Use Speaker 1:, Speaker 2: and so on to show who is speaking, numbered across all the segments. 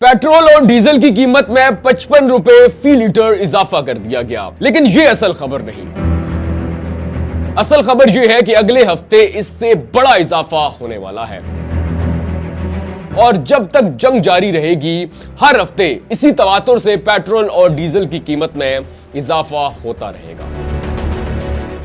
Speaker 1: Petrol और diesel की कीमत में 55 रुपए फी लीटर इजाफा कर दिया गया। लेकिन यह असल खबर नहीं। असल खबर यह है कि अगले हफ्ते इससे बड़ा इजाफा होने वाला है और जब तक जंग जारी रहेगी हर हफ्ते इसी तवातुर से पेट्रोल और डीजल की कीमत में इजाफा होता रहेगा।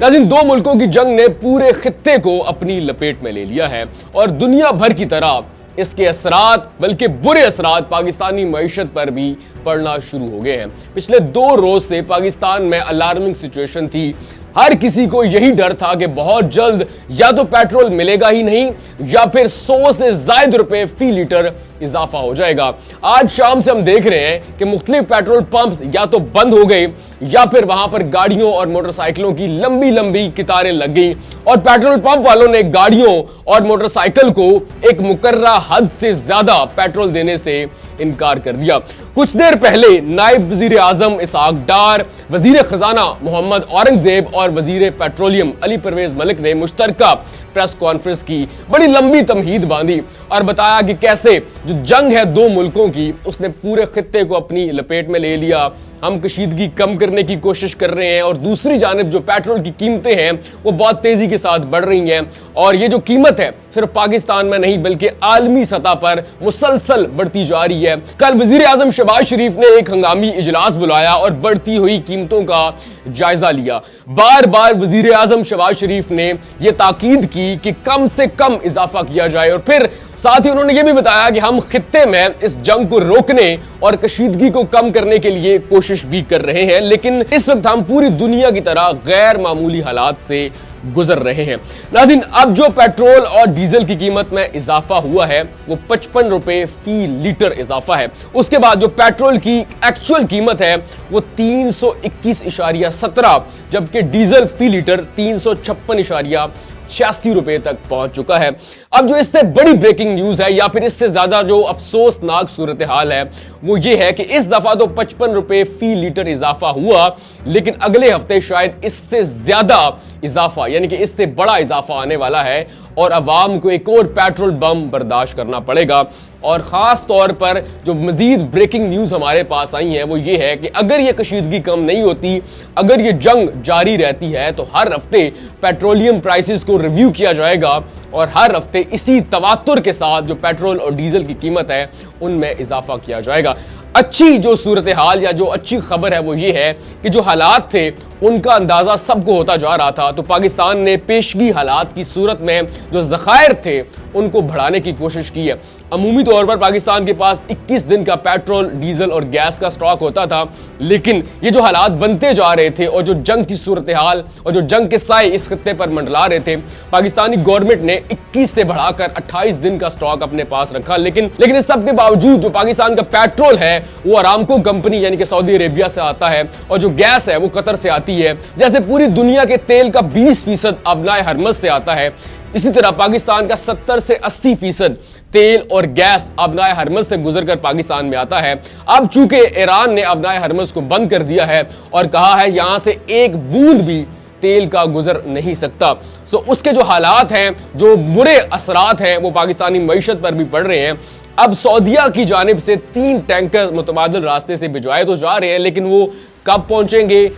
Speaker 1: नाज़रीन, दो मुल्कों की जंग ने पूरे खित्ते को अपनी लपेट में ले लिया है और दुनिया भर की तरह इसके असरात, बल्कि बुरे असरात पाकिस्तानी मईशत पर भी पड़ना शुरू हो गए हैं। पिछले 2 रोज से पाकिस्तान में अलार्मिंग सिचुएशन थी। हर किसी को यही डर था कि बहुत जल्द या तो पेट्रोल मिलेगा ही नहीं या फिर 100 से ज्यादा रुपए फी लीटर इजाफा हो जाएगा। आज शाम से हम देख रहे हैं कि मुख्तलिफ पेट्रोल पंप्स या तो बंद हो गए या फिर वहां पर गाड़ियों और मोटरसाइकिलों की लंबी लंबी कतारें लग गई और पेट्रोल पंप वालों ने गाड़ियों और मोटरसाइकिल को एक मुकर्ररा हद से ज्यादा पेट्रोल देने से इनकार कर दिया। कुछ देर पहले नायब वजीर आजम इसहाक डार, वजीर खजाना मोहम्मद औरंगजेब और वजीर पेट्रोलियम अली परवेज मलिक ने मुश्तरका प्रेस कॉन्फ्रेंस की बड़ी लंबी तमहीद बांधी और बताया कि कैसे जो जंग है 2 मुल्कों की उसने पूरे खित्ते को अपनी लपेट में ले लिया। हम कशीदगी कम करने की कोशिश कर रहे हैं और दूसरी जानिब जो पेट्रोल की कीमतें हैं वो बहुत तेजी के साथ बढ़ रही हैं और ये जो कीमत है सिर्फ पाकिस्तान में नहीं बल्कि आलमी सतह पर मुसलसल बढ़ती जा रही है। कल वजीर आजम शहबाज शरीफ ने एक हंगामी इजलास बुलाया और बढ़ती हुई कीमतों का जायजा लिया। बार बार वजीर आजम शहबाज शरीफ ने यह ताकीद की कि कम से कम इजाफा किया जाए और फिर साथ ही उन्होंने यह भी बताया कि हम खित्ते में इस जंग को रोकने और कशीदगी को कम करने के लिए कोशिश भी कर रहे हैं, लेकिन इस वक्त हम पूरी दुनिया की तरह गैर मामूली हालात से गुजर रहे हैं। नाज़रीन, अब जो पेट्रोल और डीजल की कीमत में इजाफा हुआ है वो 55 रुपए फी लीटर इजाफा है। उसके बाद जो पेट्रोल की एक्चुअल कीमत है वो 321.17 जबकि डीजल फी लीटर 356.86 रुपए तक पहुंच चुका है। अब जो इससे बड़ी ब्रेकिंग न्यूज है या फिर इससे ज्यादा जो अफसोसनाक सूरत हाल है वो ये है कि इस दफा तो 55 रुपए फी लीटर इजाफा हुआ, लेकिन अगले हफ्ते शायद इससे ज्यादा इजाफा यानी कि इससे बड़ा इजाफा आने वाला है और अवाम को एक और पेट्रोल बम बर्दाश्त करना पड़ेगा। और खास तौर पर जो मजीद ब्रेकिंग न्यूज हमारे पास आई है वो ये है कि अगर ये कशीदगी कम नहीं होती, अगर ये जंग जारी रहती है तो हर हफ्ते पेट्रोलियम प्राइसेस को रिव्यू किया जाएगा और हर हफ्ते इसी तवातुर के साथ जो पेट्रोल और डीजल की कीमत है उनमें इजाफा किया जाएगा। अच्छी जो सूरत हाल या जो अच्छी खबर है वो ये है कि जो हालात थे उनका अंदाजा सबको होता जा रहा था, तो पाकिस्तान ने पेशगी हालात की सूरत में जो ज़खायर थे उनको बढ़ाने की कोशिश की है। अमूमी तौर पर पाकिस्तान के पास 21 दिन का पेट्रोल, डीजल और गैस का स्टॉक होता था, लेकिन ये जो हालात बनते जा रहे थे और जो जंग की सूरत हाल और जो जंग के साए इस खत्ते पर मंडला रहे थे, पाकिस्तानी गवर्नमेंट ने 21 से बढ़ाकर 28 दिन का स्टॉक अपने पास रखा। लेकिन इस सब के बावजूद जो पाकिस्तान का पेट्रोल है वो अरामको कंपनी यानी कि सऊदी अरेबिया से आता है और जो गैस है वो कतर से आती है। जैसे पूरी दुनिया के तेल का 20% अबनाए हरमज से आता है, इसी तरह पाकिस्तान का 70 से 80% तेल और गैस अबनाए हरमज से गुजरकर पाकिस्तान में आता है। अब चूंकि ईरान ने अबनाए हरमज को बंद कर दिया है और कहा है यहां से एक बूंद भी तेल का गुजर नहीं सकता, तो उसके जो हालात हैं, जो बुरे असरात हैं वो पाकिस्तानी मईशत पर भी पड़ रहे हैं। अब सऊदिया की जानिब से 3 टैंकर मुतबादिल रास्ते से भिजवाए तो जा रहे हैं, लेकिन वो कब पहुंचेंगे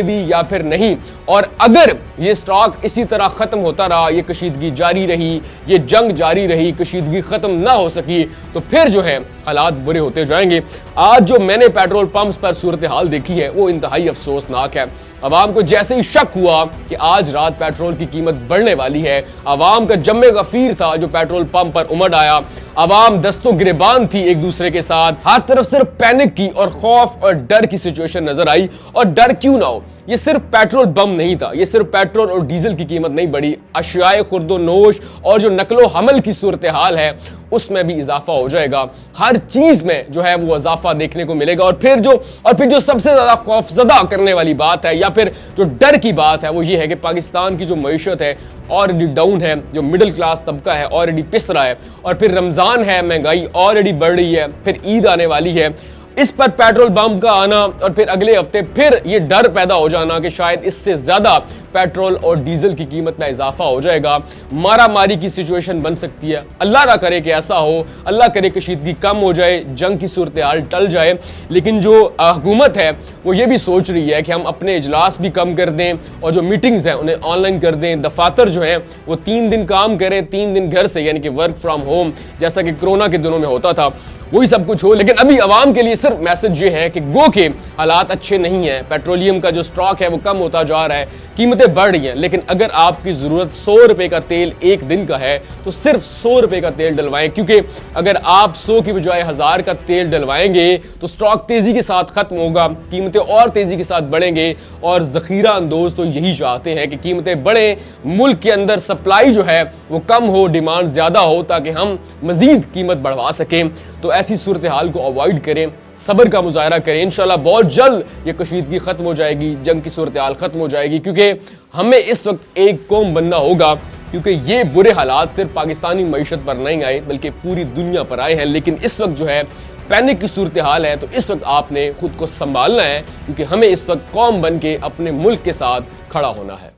Speaker 1: भी या फिर नहीं। और अगर ये स्टॉक इसी तरह खत्म होता रहा, ये कशीदगी जारी रही, ये जंग जारी रही, कशीदगी खत्म ना हो सकी, तो फिर जो है हालात बुरे होते जाएंगे। आज जो मैंने पेट्रोल पंप्स पर सूरत हाल देखी है वो इंतहाई अफसोसनाक है। अवाम को जैसे ही शक हुआ कि आज रात पेट्रोल की कीमत बढ़ने वाली है, अवाम का जम्मे गफीर था जो पेट्रोल पंप पर उमड़ आया। अवाम दस्तों गिरेबान थी एक दूसरे के साथ, हर तरफ सिर्फ पैनिक की और खौफ और डर की सिचुएशन नजर आई। और डर क्यों ना हो, ये सिर्फ पेट्रोल बम नहीं था, ये सिर्फ पेट्रोल और डीजल की कीमत नहीं बढ़ी, अशियाए खुर्दो नोश और जो नकलो हमल की सूरत हाल है उसमें भी इजाफा हो जाएगा। हर चीज में जो है वो इजाफा देखने को मिलेगा। और फिर जो सबसे ज्यादा खौफजदा करने वाली बात है या फिर जो डर की बात है वो ये है कि पाकिस्तान की जो मईशत है ऑलरेडी डाउन है, जो मिडिल क्लास तबका है ऑलरेडी पिस रहा है, और फिर रमजान है, महंगाई ऑलरेडी बढ़ रही है, फिर ईद आने वाली है। इस पर पेट्रोल बम का आना और फिर अगले हफ्ते फिर ये डर पैदा हो जाना कि शायद इससे ज्यादा पेट्रोल और डीजल की कीमत में इजाफा हो जाएगा, मारामारी की सिचुएशन बन सकती है। अल्लाह ना करे कि ऐसा हो, अल्लाह करे कशीदगी कम हो जाए, जंग की सूरत हाल टल जाए। लेकिन जो हुकूमत है वो ये भी सोच रही है कि हम अपने इजलास भी कम कर दें और जो मीटिंग्स हैं उन्हें ऑनलाइन कर दें, दफातर जो है वो 3 दिन काम करें, 3 दिन घर से, यानी कि वर्क फ्रॉम होम, जैसा कि कोरोना के दिनों में होता था, वही सब कुछ हो। लेकिन अभी आवाम के लिए सिर्फ मैसेज ये है कि गो के हालात अच्छे नहीं है, पेट्रोलियम का जो स्टॉक है वो कम होता जा रहा है, कीमतें बढ़ रही हैं। लेकिन अगर आपकी जरूरत 100 रुपए का तेल एक दिन का है तो सिर्फ 100 रुपए का तेल डलवाएं, क्योंकि अगर आप 100 की बजाय 1000 का तेल डलवाएंगे तो स्टॉक तेजी के साथ खत्म होगा, कीमतें और तेजी के साथ बढ़ेंगे। और जखीरा अंदोज तो यही चाहते हैं कि कीमतें बढ़े, मुल्क के अंदर सप्लाई जो है वो कम हो, डिमांड ज्यादा हो, ताकि हम मजीद कीमत बढ़वा सकें। तो ऐसी सूरत हाल को अवॉइड करें, सब्र का मुजाहरा करें। इंशाल्लाह बहुत जल्द ये कशीदगी खत्म हो जाएगी, जंग की सूरत हाल खत्म हो जाएगी, क्योंकि हमें इस वक्त एक कौम बनना होगा। क्योंकि ये बुरे हालात सिर्फ पाकिस्तानी मईशत पर नहीं आए बल्कि पूरी दुनिया पर आए हैं। लेकिन इस वक्त जो है पैनिक की सूरत हाल है, तो इस वक्त आपने खुद को संभालना है, क्योंकि हमें इस वक्त कौम बन के अपने मुल्क के साथ खड़ा होना है।